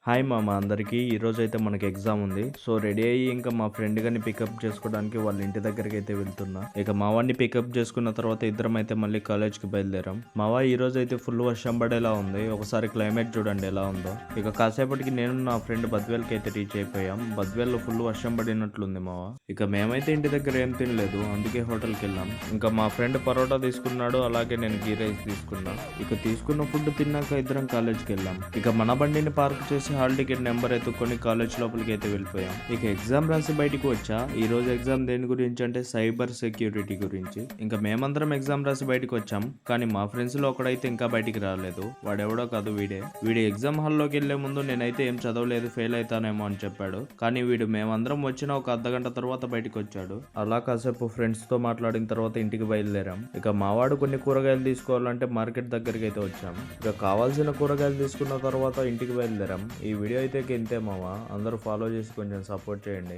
Hi మామ అందరికీ ఈరోజైతే మనకి ఎగ్జామ్ ఉంది. సో రెడీ అయ్యి ఇంకా మా ఫ్రెండ్ గారిని పికప్ చేసుకోవడానికి వాళ్ళ ఇంటి దగ్గరికి అయితే వెళ్తున్నా. ఇక మా వాడిని పికప్ చేసుకున్న తర్వాత ఇద్దరం అయితే మళ్ళీ కాలేజ్కి బయలుదేరాం. మావా ఈ రోజు అయితే ఫుల్ వర్షం పడేలా ఉంది. ఒకసారి క్లైమేట్ చూడండి ఎలా ఉందో. ఇక కాసేపటికి నేను నా ఫ్రెండ్ బద్వేల్కి అయితే రీచ్ అయిపోయాం. బద్వేల్లో ఫుల్ వర్షం పడినట్లుంది మావా. ఇక మేమైతే ఇంటి దగ్గర ఏం తినలేదు, అందుకే హోటల్కి వెళ్ళాం. ఇంకా మా ఫ్రెండ్ పరోటా తీసుకున్నాడు, అలాగే నేను గీ రైస్ తీసుకున్నా. ఇక తీసుకున్న ఫుడ్ తిన్నాక ఇద్దరం కాలేజ్కి వెళ్ళాం. ఇక మన బండిని పార్క్ చేసి హాల్ టికెట్ నెంబర్ ఎత్తుకొని కాలేజ్ లోపలికి అయితే వెళ్ళిపోయాం. ఇక ఎగ్జామ్ రాసి బయటకు వచ్చా. ఈ రోజు ఎగ్జామ్ దేని గురించి అంటే సైబర్ సెక్యూరిటీ గురించి. ఇంకా మేమందరం ఎగ్జామ్ రాసి బయటకు వచ్చాం, కానీ మా ఫ్రెండ్స్ లో ఒకడైతే ఇంకా బయటికి రాలేదు. వాడెవడో కాదు వీడి ఎగ్జామ్ హాల్లోకి వెళ్లే ముందు నేనైతే ఏం చదవలేదు, ఫెయిల్ అవుతానేమో అని చెప్పాడు. కానీ వీడు మేమందరం వచ్చిన ఒక అర్ధగంట తర్వాత బయటకు వచ్చాడు. అలా కాసేపు ఫ్రెండ్స్ తో మాట్లాడిన తర్వాత ఇంటికి బయలుదేరాం. ఇక మావాడు కొన్ని కూరగాయలు తీసుకోవాలంటే మార్కెట్ దగ్గరికి అయితే వచ్చాం. ఇక కావాల్సిన కూరగాయలు తీసుకున్న తర్వాత ఇంటికి బయలుదేరాం. ఈ వీడియో అయితే ఇంతే మామ, అందరూ ఫాలో చేసి కొంచెం సపోర్ట్ చేయండి.